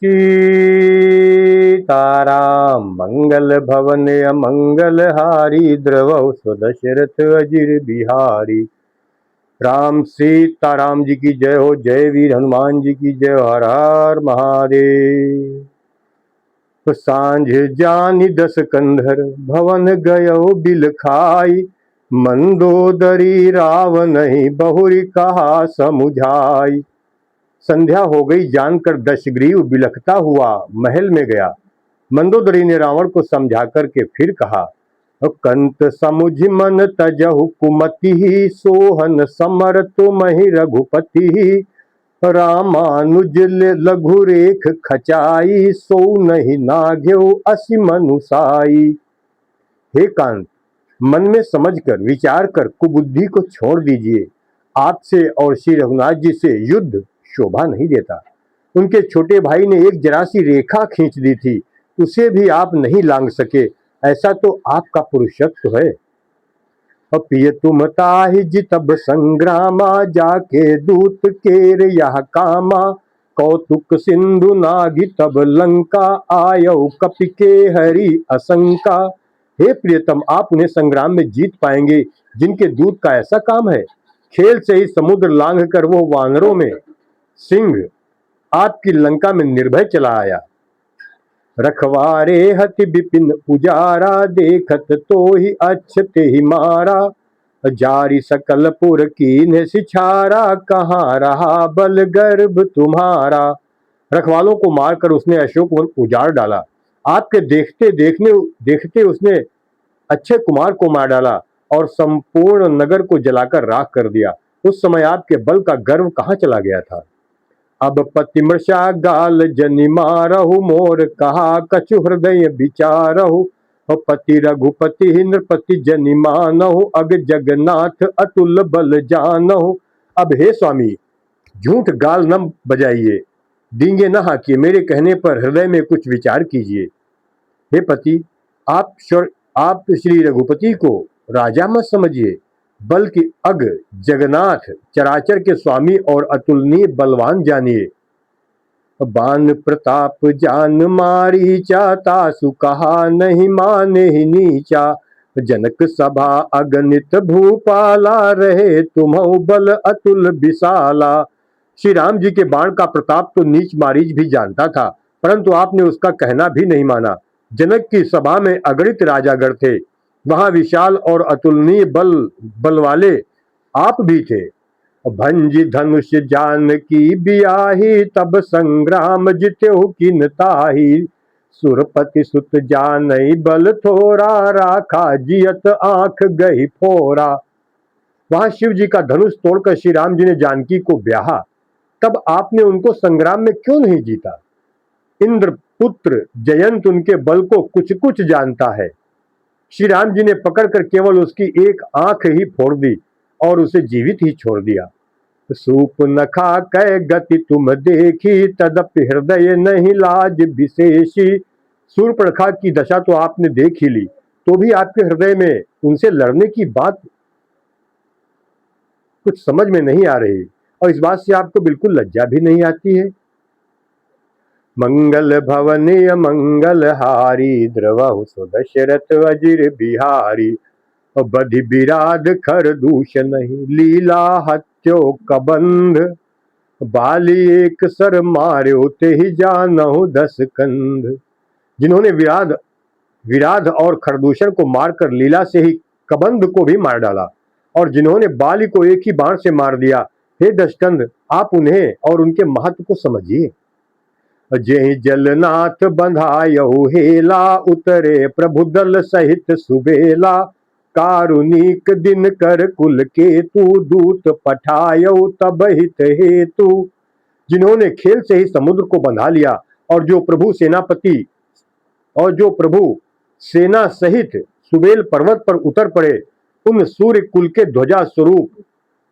सीताराम मंगल भवन अमंगल हारी द्रवौ स्वदशरथ अजिर बिहारी। राम सीताराम जी की जय हो। जय वीर हनुमान जी की जय हो। हर हर महादेव। तो सांझ जानी दस कंधर भवन गयो बिल खाई। मंदोदरी रावणहि बहुरी कहा समुझाई। संध्या हो गई जानकर दशग्रीव बिलखता हुआ महल में गया। मंदोदरी ने रावण को समझा करके फिर कहा, कंत समुझ मन तजहु कुमति ही सोहन समर तुमहि रघुपति। रामानुज लघु रेख खचाई सो नहीं नाघ्यो असि मनुसाई। हे कांत, मन में समझकर विचार कर कुबुद्धि को छोड़ दीजिए। आपसे और श्री रघुनाथ जी से युद्ध शोभा नहीं देता। उनके छोटे भाई ने एक जरा सी रेखा खींच दी थी, उसे भी आप नहीं लांघ सके। ऐसा तो आपका पुरुषत्व है। पिय तुम ताहि जितब संग्रामा जाके दूत केर यह कामा। कौतुक सिंधु नागी तब लंका आयौ कपि के हरि असंका। हे प्रियतम, आप उन्हें संग्राम में जीत पाएंगे जिनके दूत का ऐसा काम है। खेल से ही समुद्र लांघ कर वो वानरों में सिंह आपकी लंका में निर्भय चला आया। रखवारे हति विपिन उजारा देखत तो ही अच्छते ही मारा। जारी सकल पुर कीन्ह सिछारा कहाँ रहा बल गर्भ तुम्हारा। रखवालों को मारकर उसने अशोक वन उजाड़ डाला। आपके देखते उसने अच्छे कुमार को मार डाला और संपूर्ण नगर को जलाकर राख कर दिया। उस समय आपके बल का गर्व कहाँ चला गया था। अब पतिमृषा गाल जनि मारहु मोर कहा कछु हृदय विचारहु। पति रघुपति नृपति जनि मानहु अग जगन्नाथ अतुल बल जानहु। अब हे स्वामी, झूठ गाल न बजाइए, डींगे न हाकिए, मेरे कहने पर हृदय में कुछ विचार कीजिए। हे पति, आप श्री रघुपति को राजा मत समझिए, बल्कि अग जगन्नाथ चराचर के स्वामी और अतुलनीय बलवान जानिए। बान प्रताप जान मारीचा तासु कहा नहीं माने ही नीचा। जनक सभा अगणित भूपाला रहे तुम्हु बल अतुल विशाला। श्री राम जी के बाण का प्रताप तो नीच मारीच भी जानता था, परंतु आपने उसका कहना भी नहीं माना। जनक की सभा में अगणित राजागण थे, वहां विशाल और अतुलनीय बल वाले आप भी थे। भंजी धनुष जान की बियाही तब संग्राम जित्यो किन ताही। सुरपति सुत जानई बल थोरा राखा जियत आंख गई फोरा। वहां शिव जी का धनुष तोड़कर श्री राम जी ने जानकी को ब्याहा, तब आपने उनको संग्राम में क्यों नहीं जीता। इंद्र पुत्र जयंत उनके बल को कुछ कुछ जानता है। श्री राम जी ने पकड़कर केवल उसकी एक आंख ही फोड़ दी और उसे जीवित ही छोड़ दिया। सूप नखा कै गति तुम देखी तदपि हृदय नहीं लाज विशेषी। सूर्पणखा की दशा तो आपने देख ही ली, तो भी आपके हृदय में उनसे लड़ने की बात कुछ समझ में नहीं आ रही, और इस बात से आपको बिल्कुल लज्जा भी नहीं आती है। मंगल भवन अमंगल हारी द्रवहु सो दशरथ अजिर बिहारी। बधि बिराद खर दूषण लीला हत्यो कबंध। बाली एक सर मार्यो ते ही जानहु दस कंध। जिन्होंने विराध और खरदूषण को मारकर लीला से ही कबंध को भी मार डाला, और जिन्होंने बाली को एक ही बाण से मार दिया। हे दशकंध, आप उन्हें और उनके महत्व को समझिए। जेहि जलनाथ बंधायहु हेला उतरे प्रभु दल सहित सुबेला। कारुणिक दिन कर कुल केतु दूत पठायौ तब हित हेतु। जिन्होंने खेल से ही समुद्र को बंधा लिया और जो प्रभु सेना सहित सुबेल पर्वत पर उतर पड़े, उन सूर्य कुल के ध्वजा स्वरूप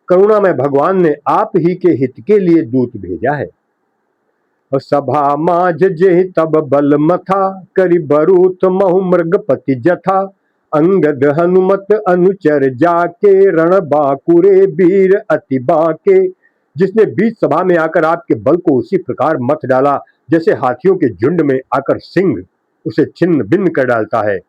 करुणामय भगवान ने आप ही के हित के लिए दूत भेजा है। सभा माझ जेहि तब बल मथा करि बरूथ महु मृगपति जथा। अंगद हनुमत अनुचर जाके रण बाकुरे वीर अति बाके। जिसने बीच सभा में आकर आपके बल को उसी प्रकार मथ डाला जैसे हाथियों के झुंड में आकर सिंह उसे छिन्न भिन्न कर डालता है।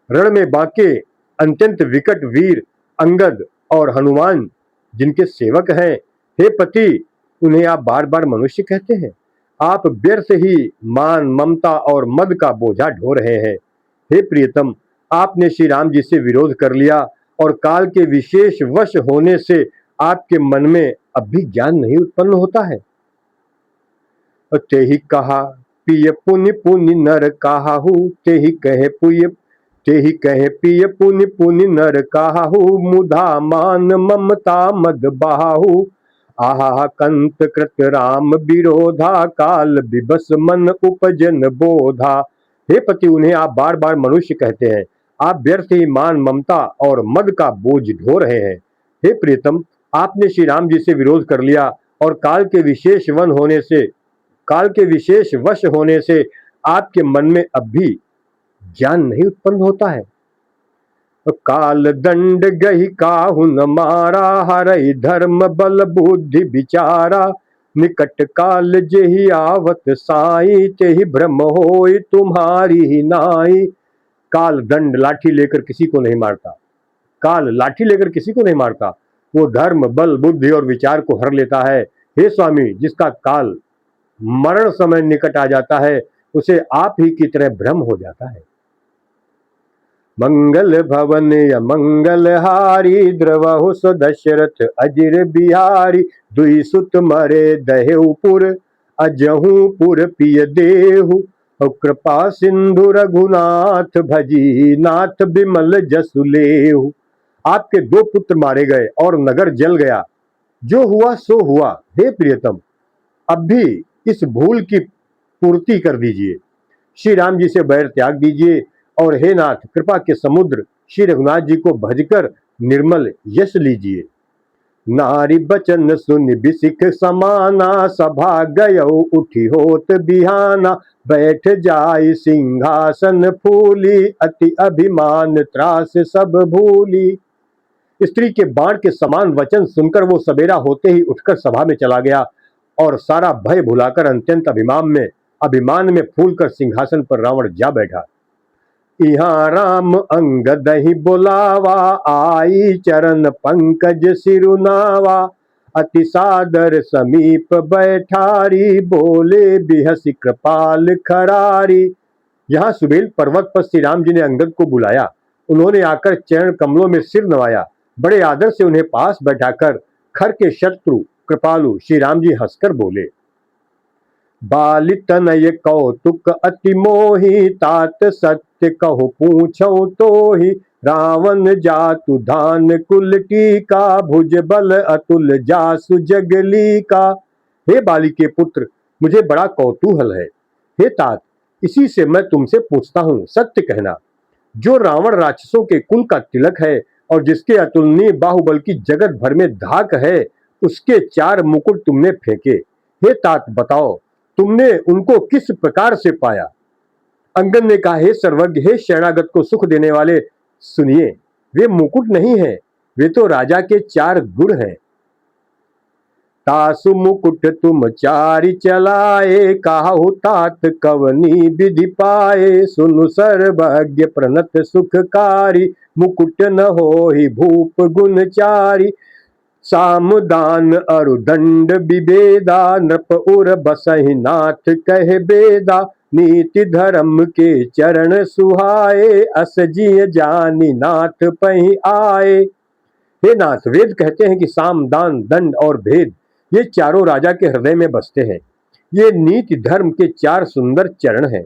रण में बाके अत्यंत विकट वीर अंगद और हनुमान जिनके सेवक हैं, हे पति उन्हें आप बार बार मनुष्य कहते हैं। आप व्यर्थ ही मान ममता और मद का बोझा ढो रहे हैं। हे प्रियतम, आपने श्री राम जी से विरोध कर लिया और काल के विशेष वश होने से आपके मन में अब भी ज्ञान नहीं उत्पन्न होता है। ते ही कहा पिय पुनि पुनि नर काहू, ते ही कहे पिय पुनि पुनि नर काहू, मुधा मान ममता मद बहाहू। आहा कंत कृत राम विरोधा, काल विबस मन उपजन बोधा। हे पति उन्हें आप बार बार मनुष्य कहते हैं। आप व्यर्थ ही मान ममता और मद का बोझ ढो रहे हैं। हे प्रियतम, आपने श्री राम जी से विरोध कर लिया और काल के विशेष वश होने से आपके मन में अब भी ज्ञान नहीं उत्पन्न होता है। काल दंड गही काहू न मारा, हरई धर्म बल बुद्धि विचारा। निकट काल जेहि आवत साई, तेहि भ्रम होई तुम्हारी ही नाई। काल दंड लाठी लेकर किसी को नहीं मारता, काल लाठी लेकर किसी को नहीं मारता, वो धर्म बल बुद्धि और विचार को हर लेता है। हे स्वामी, जिसका काल मरण समय निकट आ जाता है उसे आप ही की तरह भ्रम हो जाता है। मंगल भवन अमंगल हारी, द्रवहु सो दशरथ अजिर बिहारी। दुई सुत मरे दहेउपुर, अजहू पुर पिय देहु। कृपा सिंधु रघुनाथ भजी, नाथ बिमल जसु लेहु। आपके दो पुत्र मारे गए और नगर जल गया। जो हुआ सो हुआ। हे प्रियतम, अब भी इस भूल की पूर्ति कर दीजिए। श्री राम जी से बैर त्याग दीजिए और हे नाथ, कृपा के समुद्र श्री रघुनाथ जी को भजकर निर्मल यश लीजिए। नारी बचन सुन बिसिख समाना, सभा गयो उठी होत बिहाना। बैठ जाय सिंहासन फूली, अति अभिमान त्रास सब भूली। स्त्री के बाण के समान वचन सुनकर वो सवेरा होते ही उठकर सभा में चला गया और सारा भय भुलाकर अत्यंत अभिमान में फूलकर सिंहासन पर रावण जा बैठा। यहाँ राम अंगद ही बुलावा, आई चरण पंकज सिरुनावा। अति सादर समीप बैठारी, बोले बिहसी कृपाल खरारी। यहाँ सुबेल पर्वत पर श्री राम जी ने अंगद को बुलाया। उन्होंने आकर चरण कमलों में सिर नवाया। बड़े आदर से उन्हें पास बैठाकर खर के शत्रु कृपालु श्री राम जी हंसकर बोले, बालि तनय कौतुक अति मोहि, तात सत्य कहु पूछौ तोहि। रावण जातु धान कुल टीका, भुज बल अतुल जासु जगली का। हे बाली के पुत्र, मुझे बड़ा कौतूहल है। हे तात, इसी से मैं तुमसे पूछता हूँ, सत्य कहना। जो रावण राक्षसों के कुल का तिलक है और जिसके अतुलनीय बाहुबल की जगत भर में धाक है, उसके 4 मुकुट तुमने फेंके। हे तात, बताओ तुमने उनको किस प्रकार से पाया। अंगद ने कहा, हे सर्वज्ञ, हे शरणागत को सुख देने वाले, सुनिए, वे मुकुट नहीं है, वे तो राजा के 4 गुण हैं। तासु मुकुट तुम चारि चलाए, काहु तात कवनी विधि पाए। सुनु सर्वज्ञ प्रणत सुखकारी, मुकुट न होहि भूप गुण चारि। सामदान अरुदंड विभेदा, नृप उर बसहि नाथ कहे बेदा। नीति धर्म के चरण सुहाए, अस जिय जानी नाथ पहि आए। हे नाथ, वेद कहते हैं कि साम दान दंड और भेद ये चारों राजा के हृदय में बसते हैं। ये नीति धर्म के 4 सुंदर चरण हैं,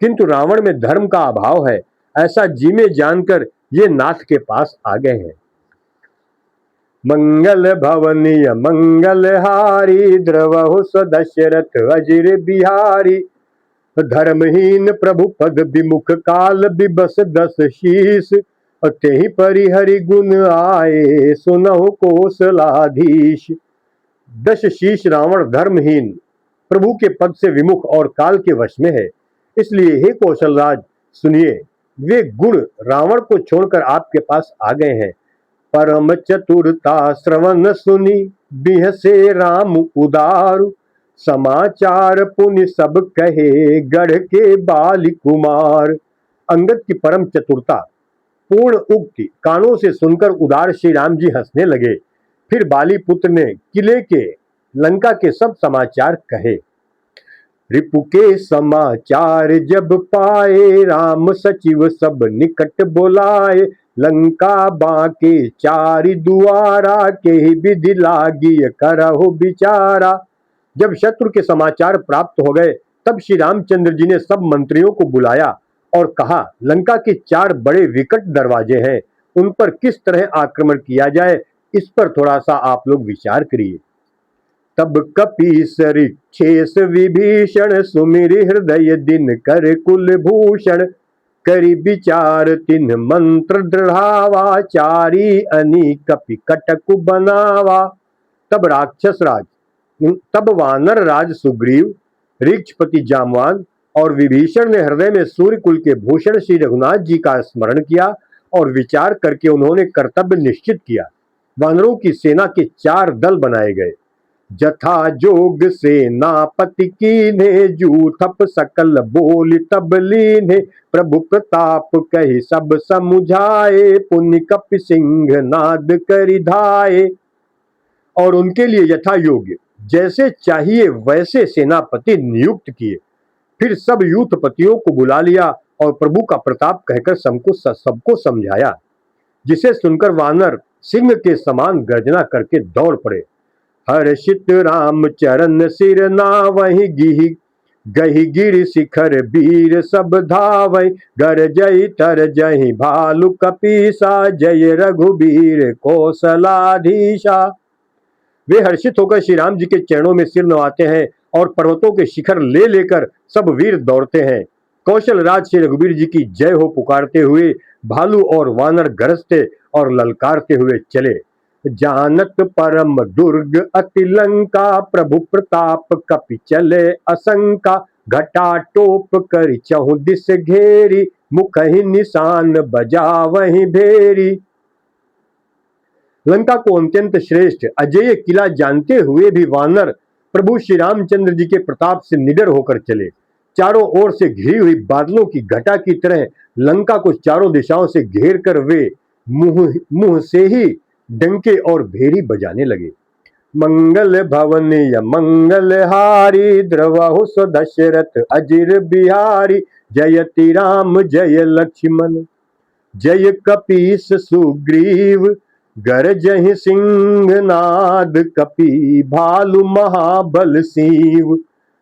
किंतु रावण में धर्म का अभाव है, ऐसा जी में जानकर ये नाथ के पास आ गए हैं। मंगल भवनीय मंगल हारी, द्रवहु स दशरथ अजिर बिहारी। धर्महीन प्रभु पद विमुख, काल विबस 10 शीस। तेहि परिहरि गुण आए, सुनहु कौशलाधीश। 10 शीश रावण धर्महीन, प्रभु के पद से विमुख और काल के वश में है। इसलिए हे कौशलराज, सुनिए, वे गुण रावण को छोड़कर आपके पास आ गए हैं। परम चतुरता श्रवण सुनी, बिहसे राम उदारु। समाचार पुनि सब कहे गढ़ के बाल कुमार। अंगद की परम चतुरता पूर्ण उक्ति कानों से सुनकर उदार श्री राम जी हंसने लगे। फिर बाली पुत्र ने किले के लंका के सब समाचार कहे। रिपु के समाचार जब पाए राम सचिव सब निकट बुलाए। लंका बाके चारि दुआरा के विधि लागी करहु विचारा। जब शत्रु के समाचार प्राप्त हो गए तब श्री रामचंद्र जी ने सब मंत्रियों को बुलाया और कहा, लंका के 4 बड़े विकट दरवाजे हैं, उन पर किस तरह आक्रमण किया जाए, इस पर थोड़ा सा आप लोग विचार करिए। तब कपीस ऋक्षेष विभीषण सुमिर हृदय दिन कर कुलभूषण। करि विचार तिन्ह मंत्र दृढ़ावा चारी अनी कपि कटक बनावा। तब वानर राज सुग्रीव, ऋक्षपति जामवान और विभीषण ने हृदय में सूर्य कुल के भूषण श्री रघुनाथ जी का स्मरण किया और विचार करके उन्होंने कर्तव्य निश्चित किया। वानरों की सेना के 4 दल बनाए गए। जथा जोग सेनापति कीन्हे जूथप सकल बोल तब लीन्हे। प्रभु प्रताप कहि सब समुझाए पुनि कपि सिंह नाद करि धाये। और उनके लिए यथा योग्य जैसे चाहिए वैसे सेनापति नियुक्त किए। फिर सब यूथपतियों को बुला लिया और प्रभु का प्रताप कहकर सबको समझाया, जिसे सुनकर वानर सिंह के समान गर्जना करके दौड़ पड़े। हर्षित राम चरण सिर नावहि गही गिर शिखर वीर सब धावै। गर जय तर जहि भालु कपीसा जय रघुबीर कौशलाधीशा। वे हर्षित होकर श्री राम जी के चरणों में सिर नवाते हैं और पर्वतों के शिखर ले लेकर सब वीर दौड़ते हैं। कौशल राज श्री रघुबीर जी की जय हो पुकारते हुए भालू और वानर गरजते और ललकारते हुए चले। जानत परम दुर्ग अति लंका प्रभु प्रताप कपि चले असंका। घटा टोप कर चहु दिस घेरी मुखहि निशान बजावहि भेरी। लंका को अत्यंत श्रेष्ठ अजेय किला जानते हुए भी वानर प्रभु श्री रामचंद्र जी के प्रताप से निडर होकर चले। चारों ओर से घिरी हुई बादलों की घटा की तरह लंका को चारों दिशाओं से घेर कर वे मुंह से ही डंके और भेरी बजाने लगे। मंगल भवन या मंगल हारी द्रवहु दशरथ अजिर बिहारी। जयति राम जय लक्ष्मण जय कपीस सुग्रीव। गरजहि सिंहनाद कपि भालु महाबल सीव।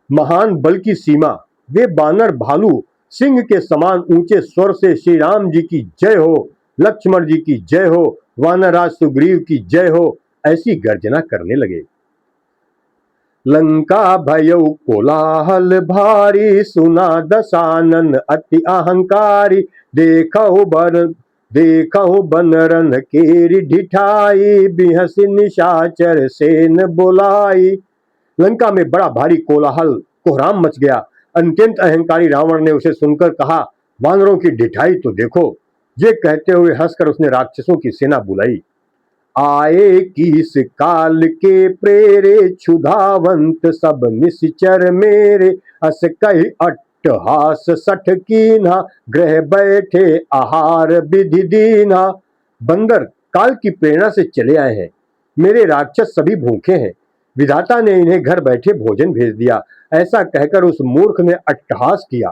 महान बल की सीमा वे बानर भालू सिंह के समान ऊंचे स्वर से श्री राम जी की जय हो, लक्ष्मण जी की जय हो, वानरराज सुग्रीव की जय हो, ऐसी गर्जना करने लगे। लंका भयउ कोलाहल भारी सुना दशानन अति अहंकारी। देखहु बनरन केरी ढिठाई बिहसी निशाचर सेन बुलाई। लंका में बड़ा भारी कोलाहल कोहराम मच गया। अत्यंत अहंकारी रावण ने उसे सुनकर कहा, वानरों की ढिठाई तो देखो। ये कहते हुए हंसकर उसने राक्षसों की सेना बुलाई। आए किस काल के प्रेरे क्षुधावंत सब निश्चर मेरे। अस कहि अट्टहास सठ कीन्हा ग्रह बैठे आहार विधि दीन्हा। बंदर काल की प्रेरणा से चले आए हैं, मेरे राक्षस सभी भूखे हैं, विधाता ने इन्हें घर बैठे भोजन भेज दिया। ऐसा कहकर उस मूर्ख ने अट्टहास किया।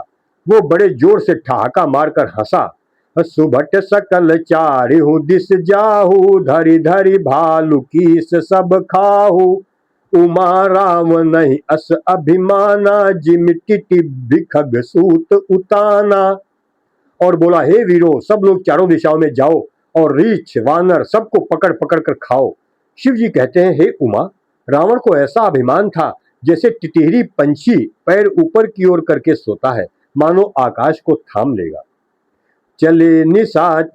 वो बड़े जोर से ठहाका मारकर हंसा। सुभट सकल चारिहु दिस जाहू धरि धरि भालु कीस सब खाहू। उमा राम नहीं अस अभिमाना जिम टिटि खग सूत उताना। और बोला, हे वीरों, सब लोग चारों दिशाओं में जाओ और रीछ वानर सबको पकड़ पकड़ कर खाओ। शिव जी कहते हैं, हे उमा, रावण को ऐसा अभिमान था जैसे टिटिहरी पंछी पैर ऊपर की ओर करके सोता है, मानो आकाश को थाम लेगा। चले निशाच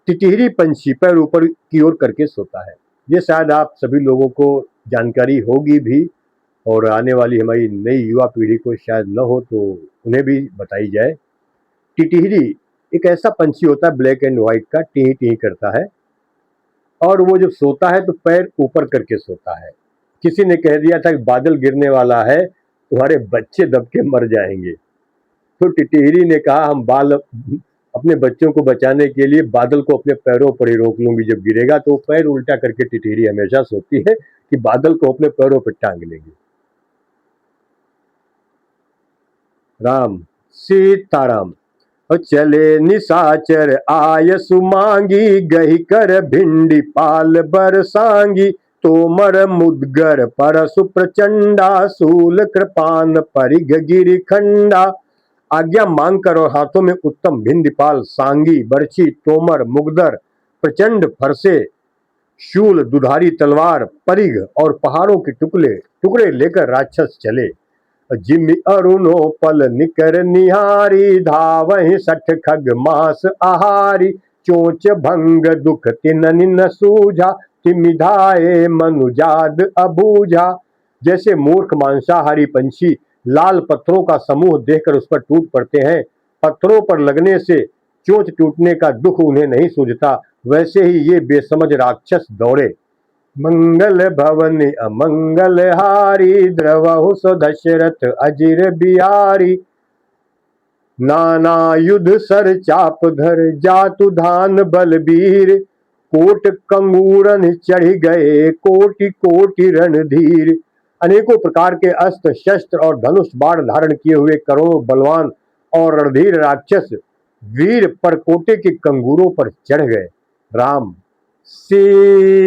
टिटिहरी पंछी पैर ऊपर की ओर करके सोता है। ये शायद आप सभी लोगों को जानकारी होगी भी और आने वाली हमारी नई युवा पीढ़ी को शायद न हो तो उन्हें भी बताई जाए। टिटिहरी एक ऐसा पंछी होता है ब्लैक एंड व्हाइट का, टीं टीं करता है और वो जब सोता है तो पैर ऊपर करके सोता है। किसी ने कह दिया था कि बादल गिरने वाला है, तुम्हारे बच्चे दब के मर जाएंगे। तो टिटहरी ने कहा हम बाल अपने बच्चों को बचाने के लिए बादल को अपने पैरों पर ही रोक लूंगी, जब गिरेगा तो पैर उल्टा करके टिटहरी हमेशा सोचती है कि बादल को अपने पैरों पर टांग लेंगे। राम सीताराम। और चले निशाचर आय सुमांगी, गही कर भिंडी पाल बरसांगी, तोमर मुदगर परसु प्रचंडा, सूल कृपान परिग गिरि खंडा। आज्ञा मांग कर और हाथों में उत्तम भिंडीपाल, सांगी, बरछी, तोमर, मुगदर, प्रचंड फरसे, शूल, दुधारी तलवार, परिघ और पहाड़ों के टुकड़े टुकड़े लेकर राक्षस चले। जिमि अरुणो पल निकर निहारी, धावहि सठ खग मास आहारी, चोच भंग दुख तिननि न सूझा, तिमिधाए मनुजाद अबूझा। जैसे मूर्ख मांसाहारी पंछी लाल पत्थरों का समूह देखकर उस पर टूट पड़ते हैं, पत्थरों पर लगने से चोंच टूटने का दुख उन्हें नहीं सूझता, वैसे ही ये बेसमझ राक्षस दौड़े। मंगल भवन अमंगल हारी, द्रवहु सो दशरथ अजिर बिहारी। नाना युध सर चाप धर, जातु धान बलबीर, कोट कंगूरन चढ़ गए, कोटि कोटि रणधीर। अनेकों प्रकार के अस्त्र शस्त्र और धनुष बाण धारण किए हुए करोड़ों बलवान और रणधीर राक्षस वीर परकोटे के कंगूरों पर चढ़ गए। राम सीताराम।